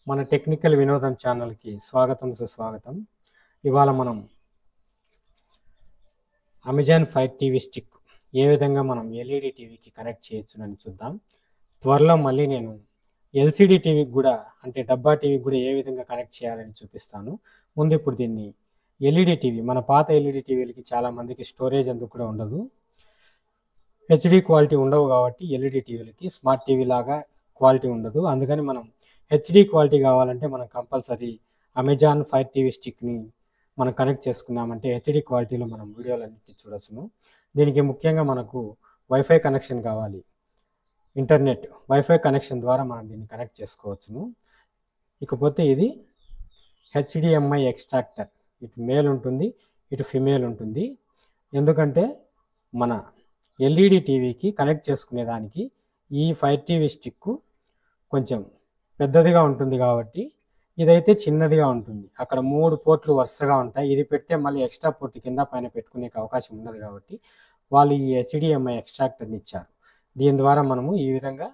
మన టెక్నికల్ వినోదం ఛానల్కి స్వాగతం సుస్వాగతం. ఇవాళ మనం అమెజాన్ ఫైర్ టీవీ స్టిక్ ఏ విధంగా మనం ఎల్ఈడి టీవీకి కనెక్ట్ చేయొచ్చునని చూద్దాం. త్వరలో మళ్ళీ నేను ఎల్సిడి టీవీకి కూడా, అంటే డబ్బా టీవీకి కూడా ఏ విధంగా కనెక్ట్ చేయాలని చూపిస్తాను. ముందు ఇప్పుడు దీన్ని ఎల్ఈడి టీవీ, మన పాత ఎల్ఈడి టీవీలకి చాలామందికి స్టోరేజ్ అందుకు కూడా ఉండదు, హెచ్డి క్వాలిటీ ఉండవు. కాబట్టి ఎల్ఈడి టీవీలకి స్మార్ట్ టీవీ లాగా క్వాలిటీ ఉండదు. అందుకని మనం హెచ్డి క్వాలిటీ కావాలంటే మనం కంపల్సరీ అమెజాన్ ఫైర్ టీవీ స్టిక్ని మనం కనెక్ట్ చేసుకున్నామంటే హెచ్డి క్వాలిటీలో మనం వీడియోలన్నింటినీ చూడొచ్చును. దీనికి ముఖ్యంగా మనకు వైఫై కనెక్షన్ కావాలి. ఇంటర్నెట్ వైఫై కనెక్షన్ ద్వారా మనం దీన్ని కనెక్ట్ చేసుకోవచ్చును. ఇకపోతే ఇది హెచ్డిఎంఐ ఎక్స్ట్రాక్టర్, ఇటు మేల్ ఉంటుంది, ఇటు ఫిమేల్ ఉంటుంది. ఎందుకంటే మన ఎల్ఈడి టీవీకి కనెక్ట్ చేసుకునేదానికి ఈ ఫైర్ టీవీ స్టిక్ కొంచెం పెద్దదిగా ఉంటుంది కాబట్టి ఇదైతే చిన్నదిగా ఉంటుంది. అక్కడ 3 పోర్ట్లు వరుసగా ఉంటాయి. ఇది పెడితే మళ్ళీ ఎక్స్ట్రా పోర్ట్ కింద పైన పెట్టుకునే అవకాశం ఉండదు కాబట్టి వాళ్ళు ఈ హెచ్డిఎంఐ ఎక్స్ట్రాక్టర్ని ఇచ్చారు. దీని ద్వారా మనము ఈ విధంగా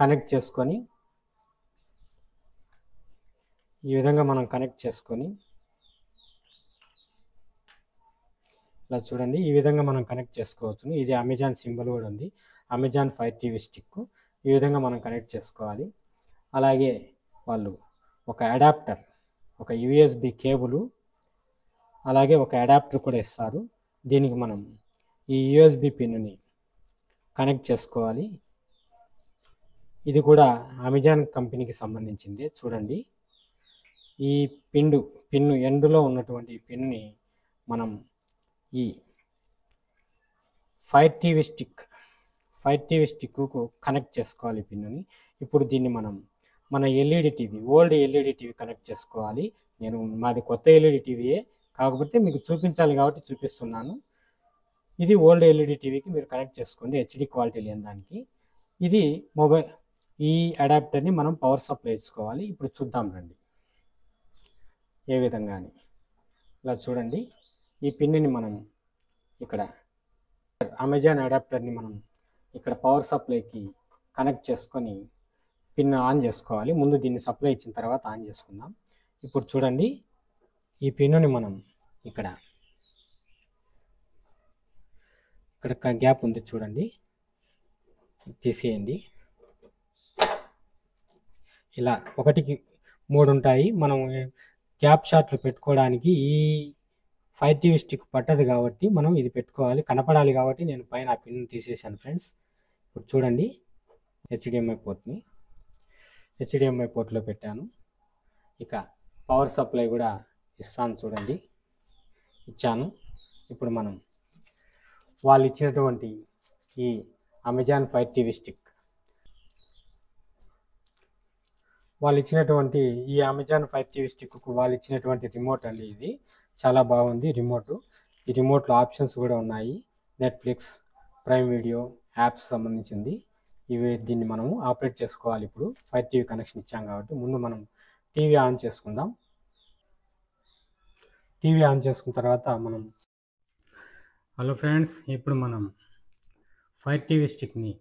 కనెక్ట్ చేసుకొని ఇలా చూడండి, ఈ విధంగా మనం కనెక్ట్ చేసుకోవచ్చు. ఇది అమెజాన్ సింబల్ కూడా ఉంది, అమెజాన్ ఫైర్ టీవీ స్టిక్. ఈ విధంగా మనం కనెక్ట్ చేసుకోవాలి. అలాగే వాళ్ళు ఒక అడాప్టర్, ఒక యూఎస్బి కేబుల్, అలాగే ఒక అడాప్టర్ కూడా ఇస్తారు. దీనికి మనం ఈ యూఎస్బి పిన్ని కనెక్ట్ చేసుకోవాలి. ఇది కూడా అమెజాన్ కంపెనీకి సంబంధించింది. చూడండి, ఈ పిన్ను ఎండులో ఉన్నటువంటి పిన్ని మనం ఈ ఫైర్ టీవీ స్టిక్కు కనెక్ట్ చేసుకోవాలి పిన్నుని. ఇప్పుడు దీన్ని మనం మన LED TV, old LED TV connect చేసుకోవాలి. మాది కొత్త ఎల్ఈడి టీవీయే, కాకపోతే మీకు చూపించాలి కాబట్టి చూపిస్తున్నాను. ఇది ఓల్డ్ ఎల్ఈడి టీవీకి మీరు కనెక్ట్ చేసుకోండి, హెచ్డి క్వాలిటీ లేని దానికి. ఇది ఈ అడాప్టర్ని మనం పవర్ సప్లై ఇచ్చుకోవాలి. ఇప్పుడు చూద్దాం రండి ఏ విధంగా అని. ఇలా చూడండి, ఈ పిన్ని మనం ఇక్కడ అమెజాన్ అడాప్టర్ని మనం ఇక్కడ పవర్ సప్లైకి కనెక్ట్ చేసుకొని పిన్ ఆన్ చేసుకోవాలి. ముందు దీన్ని సప్లై ఇచ్చిన తర్వాత ఆన్ చేసుకుందాం. ఇప్పుడు చూడండి, ఈ పిన్నుని మనం ఇక్కడ గ్యాప్ ఉంది చూడండి, తీసేయండి. ఇలా 1కి 3 ఉంటాయి. మనం గ్యాప్ షాట్లు పెట్టుకోవడానికి ఈ ఫైర్ టీవీ స్టిక్ పట్టదు కాబట్టి మనం ఇది పెట్టుకోవాలి, కనపడాలి కాబట్టి నేను పైన ఆ పిన్ తీసేసాను ఫ్రెండ్స్. ఇప్పుడు చూడండి, హెచ్డిఎంఐ పోర్ట్లో పెట్టాను. ఇక పవర్ సప్లై కూడా ఇస్తాను చూడండి, ఇచ్చాను. ఇప్పుడు మనం వాళ్ళు ఇచ్చినటువంటి ఈ అమెజాన్ ఫైర్ టీవీ స్టిక్, వాళ్ళు ఇచ్చినటువంటి రిమోట్ అండి. ఇది చాలా బాగుంది రిమోట్. ఈ రిమోట్లో ఆప్షన్స్ కూడా ఉన్నాయి, నెట్ఫ్లిక్స్, ప్రైమ్ వీడియో, యాప్స్ సంబంధించింది. దీన్ని మనము ఆపరేట్ చేసుకోవాలి. ఇప్పుడు ఫైర్ టీవీ కనెక్షన్ ఇచ్చాం కాబట్టి ముందు మనం టీవీ ఆన్ చేసుకుందాం. టీవీ ఆన్ చేసుకున్న తర్వాత హలో ఫ్రెండ్స్, ఇప్పుడు మనం ఫైర్ టీవీ స్టిక్ని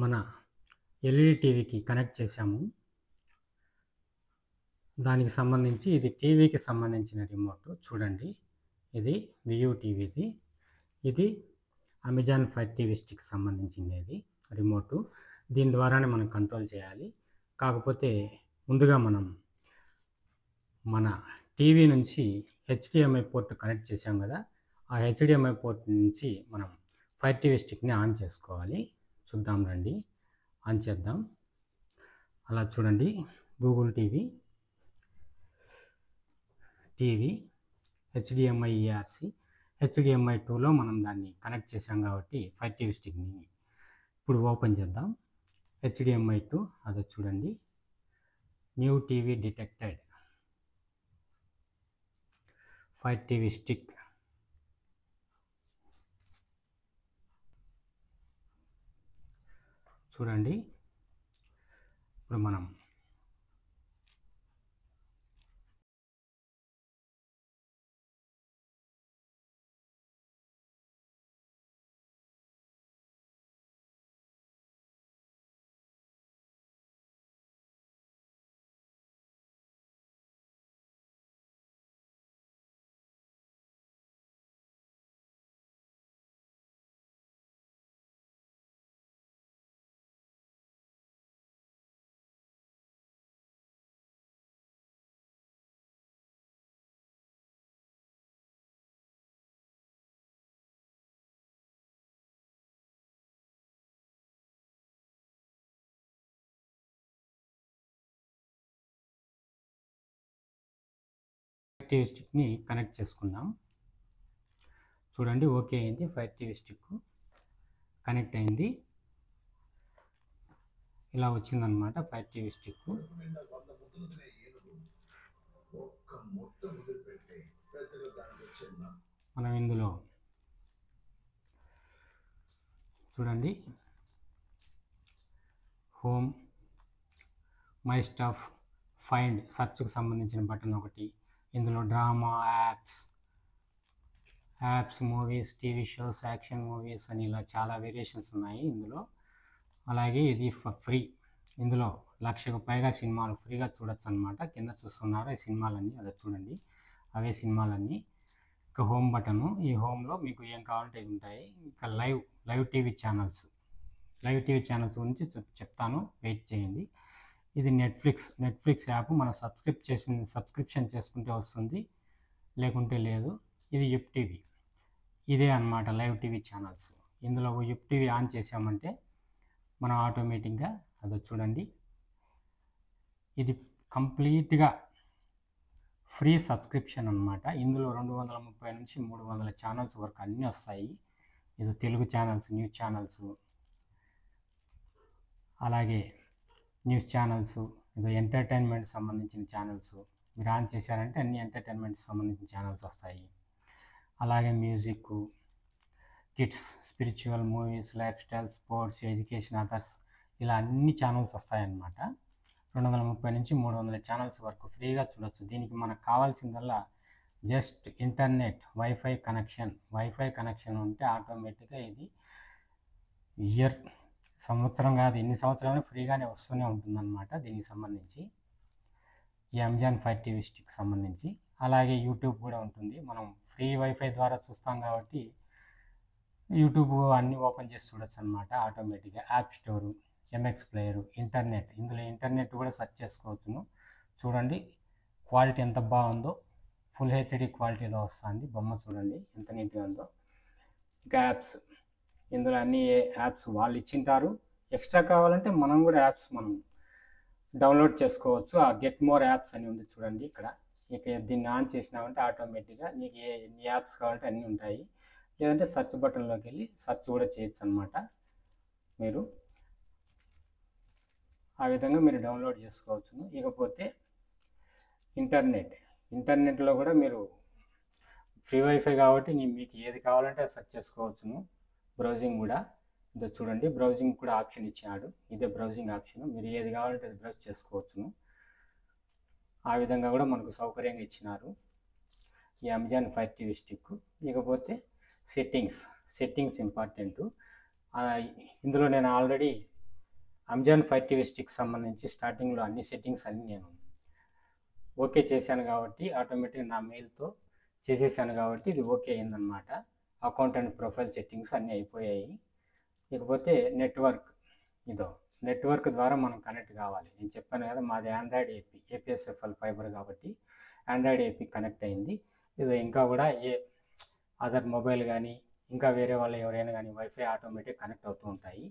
మన ఎల్ఈడి టీవీకి కనెక్ట్ చేసాము. దానికి సంబంధించి ఇది టీవీకి సంబంధించిన రిమోట్ చూడండి. ఇది వియూ టీవీది, ఇది అమెజాన్ ఫైర్ టీవీ స్టిక్ సంబంధించింది ఇది రిమోటు. దీని ద్వారానే మనం కంట్రోల్ చేయాలి. కాకపోతే ముందుగా మనం మన టీవీ నుంచి హెచ్డిఎంఐ పోర్ట్ కనెక్ట్ చేసాం కదా, ఆ హెచ్డిఎంఐ పోర్ట్ నుంచి మనం ఫైర్ టీవీ స్టిక్ని ఆన్ చేసుకోవాలి. చూద్దాం రండి, ఆన్ చేద్దాం. అలా చూడండి, Google TV HDMI ERC HDMI 2లో మనం దాన్ని కనెక్ట్ చేసాం కాబట్టి ఫైర్ టీవీ స్టిక్ని ఇప్పుడు ఓపెన్ చేద్దాం. హెచ్డిఎంఐ 2 అదే చూడండి, new TV detected, fire TV stick. చూడండి, ఇప్పుడు మనం టీవీ స్టిక్ని కనెక్ట్ చేసుకుందాం. చూడండి, ఓకే అయింది. ఫైర్ టీవీ స్టిక్ కనెక్ట్ అయింది. ఇలా వచ్చిందనమాట ఫైర్ టీవీ స్టిక్. మనం ఇందులో చూడండి, హోమ్, మై స్టఫ్, ఫైండ్, సర్చ్కి సంబంధించిన బటన్ ఒకటి, ఇందులో drama, apps, movies, TV shows, action movies అని ఇలా చాలా వేరియేషన్స్ ఉన్నాయి ఇందులో. అలాగే ఇది ఫ్రీ. ఇందులో 1,00,000కు పైగా సినిమాలు ఫ్రీగా చూడొచ్చు అనమాట. కింద చూస్తున్నారు ఈ సినిమాలన్నీ, అదే చూడండి అవే సినిమాలన్నీ. ఇక హోమ్ బటను, ఈ హోమ్లో మీకు ఏం కావాలంటే ఇవి ఉంటాయి. ఇక లైవ్ టీవీ ఛానల్స్ గురించి చెప్తాను, వెయిట్ చేయండి. ఇది నెట్ఫ్లిక్స్ యాప్. మనం సబ్స్క్రిప్షన్ చేసుకుంటే వస్తుంది, లేకుంటే లేదు. ఇది యుప్ టీవీ, ఇదే అన్నమాట లైవ్ టీవీ ఛానల్స్. ఇందులో యుప్ టీవీ ఆన్ చేసామంటే మనం ఆటోమేటిక్గా అదో చూడండి, ఇది కంప్లీట్గా ఫ్రీ సబ్స్క్రిప్షన్ అనమాట. ఇందులో 230 నుంచి 300 ఛానల్స్ వరకు అన్నీ వస్తాయి. ఇది తెలుగు ఛానల్స్, న్యూస్ ఛానల్స్, అలాగే న్యూస్ ఛానల్స్, ఇది ఎంటర్టైన్మెంట్ సంబంధించిన ఛానల్స్. మీరు ఆన్ చేశారంటే అన్ని ఎంటర్టైన్మెంట్ సంబంధించిన ఛానల్స్ వస్తాయి. అలాగే music, kids, spiritual, movies, life style, sports, education, others, ఇలా అన్ని ఛానల్స్ వస్తాయన్నమాట. 230 నుంచి 300 ఛానల్స్ వరకు ఫ్రీగా చూడొచ్చు. దీనికి మనకు కావాల్సిందల్లా జస్ట్ ఇంటర్నెట్, వైఫై కనెక్షన్ ఉంటే ఆటోమేటిక్గా ఇది సంవత్సరం కాదు, ఎన్ని సంవత్సరాలు ఫ్రీగానే వస్తూనే ఉంటుందన్నమాట. దీనికి సంబంధించి ఈ అమెజాన్ ఫైర్ టీవీ స్టిక్ సంబంధించి. అలాగే యూట్యూబ్ కూడా ఉంటుంది. మనం ఫ్రీ వైఫై ద్వారా చూస్తాం కాబట్టి యూట్యూబ్ అన్నీ ఓపెన్ చేసి చూడొచ్చు అనమాట ఆటోమేటిక్గా. App store, MX player, internet, ఇందులో ఇంటర్నెట్ కూడా సెర్చ్ చేసుకోవచ్చును. చూడండి క్వాలిటీ ఎంత బాగుందో, ఫుల్ హెచ్డి క్వాలిటీలో వస్తుంది. బొమ్మ చూడండి ఎంత నీట్గా ఉందో. ఇంకా యాప్స్, ఇందులో అన్ని యాప్స్ వాళ్ళు ఇచ్చింటారు. ఎక్స్ట్రా కావాలంటే మనం కూడా యాప్స్ మనం డౌన్లోడ్ చేసుకోవచ్చు. ఆ గెట్ మోర్ యాప్స్ అని ఉంది చూడండి ఇక్కడ. ఇక దీన్ని ఆన్ చేసినామంటే ఆటోమేటిక్గా నీకు ఎన్ని యాప్స్ కావాలంటే అన్నీ ఉంటాయి. లేదంటే సెర్చ్ బటన్లోకి వెళ్ళి సెర్చ్ కూడా చేయొచ్చు అనమాట. మీరు ఆ విధంగా మీరు డౌన్లోడ్ చేసుకోవచ్చును. ఇకపోతే ఇంటర్నెట్లో కూడా మీరు ఫ్రీ వైఫై కాబట్టి మీకు ఏది కావాలంటే అది సెర్చ్ చేసుకోవచ్చును. బ్రౌజింగ్ కూడా ఇదో చూడండి, బ్రౌజింగ్ కూడా ఆప్షన్ ఇచ్చాడు. ఇదే బ్రౌజింగ్ ఆప్షన్, మీరు ఏది కావాలంటే అది బ్రౌజ్ చేసుకోవచ్చును. ఆ విధంగా కూడా మనకు సౌకర్యంగా ఇచ్చినారు ఈ అమెజాన్ ఫైర్ టీవీ స్టిక్. ఇకపోతే సెట్టింగ్స్ ఇంపార్టెంట్. ఇందులో నేను already Amazon Fire TV stick సంబంధించి స్టార్టింగ్లో అన్ని సెట్టింగ్స్ అన్నీ నేను ఓకే చేశాను కాబట్టి ఆటోమేటిక్గా నా మెయిల్తో చేసేసాను కాబట్టి ఇది ఓకే అయిందనమాట. అకౌంట్ అండ్ ప్రొఫైల్ సెట్టింగ్స్ అన్నీ అయిపోయాయి. ఇకపోతే నెట్వర్క్ ద్వారా మనం కనెక్ట్ కావాలి. నేను చెప్పాను కదా, మాది ఆండ్రాయిడ్ ఏపీఎస్ఎఫ్ఎల్ ఫైబర్ కాబట్టి ఆండ్రాయిడ్ ఏపీ కనెక్ట్ అయింది. ఇది ఇంకా కూడా అదర్ మొబైల్ కానీ ఇంకా వేరే వాళ్ళు ఎవరైనా కానీ వైఫై ఆటోమేటిక్ కనెక్ట్ అవుతూ ఉంటాయి.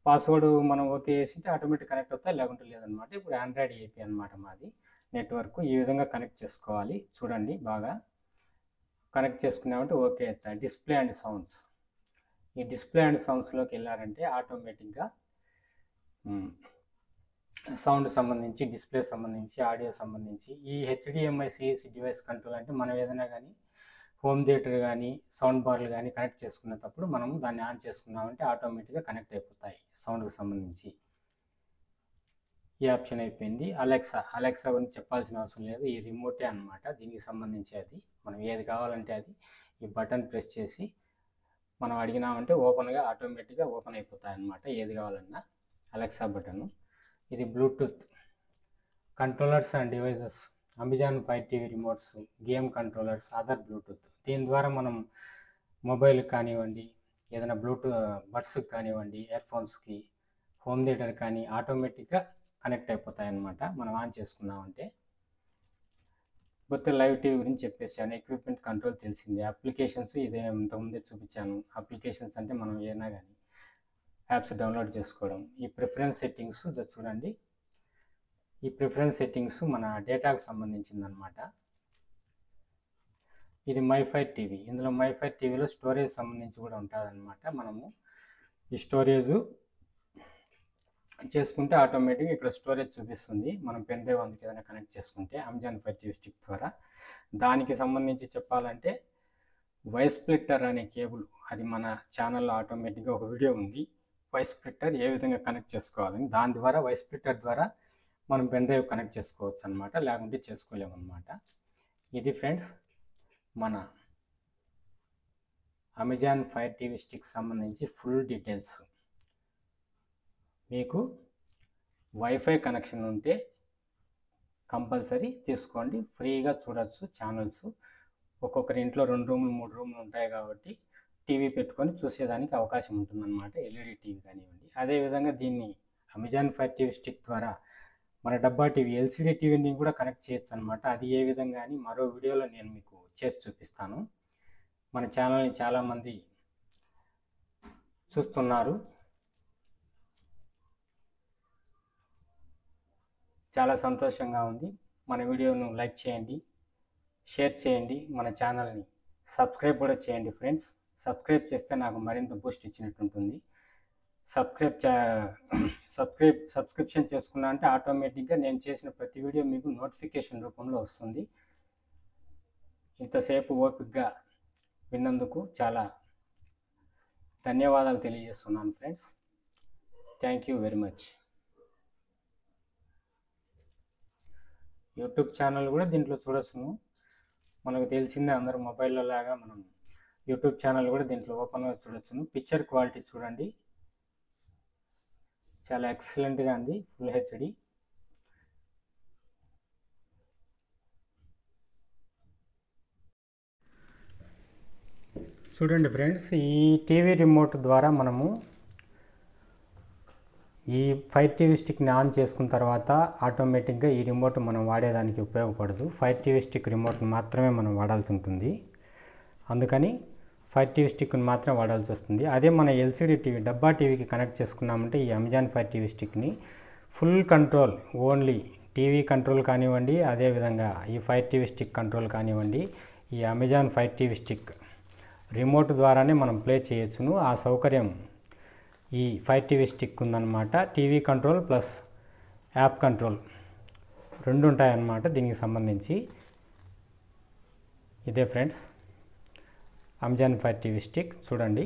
పాస్వర్డ్ మనం ఓకే చేసింటే ఆటోమేటిక్ కనెక్ట్ అవుతాయి, లేకుంటే లేదనమాట. ఇప్పుడు ఆండ్రాయిడ్ ఏపీ అనమాట మాది నెట్వర్క్. ఈ విధంగా కనెక్ట్ చేసుకోవాలి. చూడండి బాగా కనెక్ట్ చేసుకున్నామంటే ఓకే అవుతాయి. డిస్ప్లే అండ్ సౌండ్స్, ఈ డిస్ప్లే అండ్ సౌండ్స్లోకి వెళ్ళారంటే ఆటోమేటిక్గా సౌండ్ సంబంధించి, డిస్ప్లే సంబంధించి, ఆడియో సంబంధించి ఈ హెచ్డిఎంఐ సిఎస్సి డివైస్ కంట్రోల్ అంటే మనం ఏదైనా కానీ హోమ్ థియేటర్ కానీ సౌండ్ బార్లు కానీ కనెక్ట్ చేసుకునేటప్పుడు మనం దాన్ని ఆన్ చేసుకున్నామంటే ఆటోమేటిక్గా కనెక్ట్ అయిపోతాయి సౌండ్కి సంబంధించి. ఈ ఆప్షన్ అయిపోయింది. అలెక్సా గురించి చెప్పాల్సిన అవసరం లేదు, ఈ రిమోటే అనమాట దీనికి సంబంధించి. అది మనం ఏది కావాలంటే అది ఈ బటన్ ప్రెస్ చేసి మనం అడిగినామంటే ఆటోమేటిక్గా ఓపెన్ అయిపోతాయి అన్నమాట ఏది కావాలన్నా. Alexa button. ఇది Bluetooth controllers and devices, Amazon Fire TV remotes, game controllers, other Bluetooth. దీని ద్వారా మనం మొబైల్కి కానివ్వండి, ఏదైనా బ్లూటూత్ బడ్స్కి కానివ్వండి, ఇయర్ఫోన్స్కి, హోమ్ థియేటర్ కానీ ఆటోమేటిక్గా కనెక్ట్ అయిపోతాయి అన్నమాట మనం ఆన్ చేసుకున్నామంటే. కొత్త లైవ్ టీవీ గురించి చెప్పేసాను. ఎక్విప్మెంట్ కంట్రోల్ తెలిసింది. అప్లికేషన్స్ ఇదే ఇంతకుముందే చూపించాను. అప్లికేషన్స్ అంటే మనం ఏదైనా కానీ యాప్స్ డౌన్లోడ్ చేసుకోవడం. ఈ ప్రిఫరెన్స్ సెట్టింగ్స్ చూడండి, ఈ ప్రిఫరెన్స్ సెట్టింగ్స్ మన డేటాకు సంబంధించింది అనమాట. ఇది మైఫై టీవీ. ఇందులో మైఫై టీవీలో స్టోరేజ్ సంబంధించి కూడా ఉంటుందన్నమాట. మనము ఈ స్టోరేజు చేసుకుంటే ఆటోమేటిక్గా ఇక్కడ స్టోరేజ్ చూపిస్తుంది. మనం పెన్ డ్రైవ్ అందుకు ఏదైనా కనెక్ట్ చేసుకుంటే అమెజాన్ ఫైర్ టీవీ స్టిక్ ద్వారా. దానికి సంబంధించి చెప్పాలంటే వైస్ స్ప్లిట్టర్ అనే కేబుల్, అది మన ఛానల్లో ఆటోమేటిక్గా ఒక వీడియో ఉంది, వైస్ స్ప్లిట్టర్ ఏ విధంగా కనెక్ట్ చేసుకోవాలని. దాని ద్వారా వైస్ స్ప్లిట్టర్ ద్వారా మనం పెన్ డ్రైవ్ కనెక్ట్ చేసుకోవచ్చు అనమాట, లేకుంటే చేసుకోలేమన్నమాట. ఇది ఫ్రెండ్స్ మన అమెజాన్ ఫైర్ టీవీ స్టిక్ సంబంధించి ఫుల్ డీటెయిల్స్. మీకు వైఫై కనెక్షన్ ఉంటే కంపల్సరీ తీసుకోండి, ఫ్రీగా చూడొచ్చు ఛానల్స్. ఒక్కొక్కరి ఇంట్లో 2 రూములు 3 రూములు ఉంటాయి కాబట్టి టీవీ పెట్టుకొని చూసేదానికి అవకాశం ఉంటుందన్నమాట, ఎల్ఈడి టీవీ కానివ్వండి. అదేవిధంగా దీన్ని అమెజాన్ ఫైర్ టీవీ స్టిక్ ద్వారా మన డబ్బా టీవీ ఎల్సిడి టీవీని కూడా కనెక్ట్ చేయొచ్చు అనమాట. అది ఏ విధంగా అని మరో వీడియోలో నేను మీకు చేసి చూపిస్తాను. మన ఛానల్ని చాలామంది చూస్తున్నారు, చాలా సంతోషంగా ఉంది. మన వీడియోను లైక్ చేయండి, షేర్ చేయండి, మన ఛానల్ని సబ్స్క్రైబ్ కూడా చేయండి ఫ్రెండ్స్. సబ్స్క్రైబ్ చేస్తే నాకు మరింత బూస్ట్ ఇచ్చినట్టు ఉంటుంది. సబ్స్క్రిప్షన్ చేసుకున్నా అంటే ఆటోమేటిక్గా నేను చేసిన ప్రతి వీడియో మీకు నోటిఫికేషన్ రూపంలో వస్తుంది. ఇంతసేపు ఓపికగా విన్నందుకు చాలా ధన్యవాదాలు తెలియజేస్తున్నాను friends. Thank you very much. YouTube channel కూడా దీంట్లో చూడొచ్చును. మనకు తెలిసిందే, అందరూ మొబైల్లో లాగా మనం యూట్యూబ్ ఛానల్ కూడా దీంట్లో ఓపెన్గా చూడొచ్చును. పిక్చర్ క్వాలిటీ చూడండి, చాలా ఎక్సలెంట్గా ఉంది, ఫుల్ హెచ్డి. చూడండి ఫ్రెండ్స్, ఈ టీవీ రిమోట్ ద్వారా మనము ఈ ఫైర్ టీవీ స్టిక్ని ఆన్ చేసుకున్న తర్వాత ఆటోమేటిక్గా ఈ రిమోట్ మనం వాడేదానికి ఉపయోగపడదు. ఫైర్ టీవీ స్టిక్ రిమోట్ని మాత్రమే మనం వాడాల్సి ఉంటుంది. అందుకని ఫైర్ టీవీ స్టిక్ని మాత్రమే వాడాల్సి వస్తుంది. అదే మన ఎల్సిడి టీవీ డబ్బా టీవీకి కనెక్ట్ చేసుకున్నామంటే ఈ అమెజాన్ ఫైర్ టీవీ స్టిక్ని full control, only TV control కానివ్వండి, అదేవిధంగా ఈ ఫైర్ టీవీ స్టిక్ కంట్రోల్ కానివ్వండి, ఈ Amazon Fire TV stick remote ద్వారానే మనం ప్లే చేయొచ్చును. ఆ సౌకర్యం ఈ ఫైర్ టీవీ స్టిక్ ఉందన్నమాట. TV control plus app control 2 ఉంటాయన్నమాట దీనికి సంబంధించి. ఇదే friends Amazon Fire TV stick చూడండి.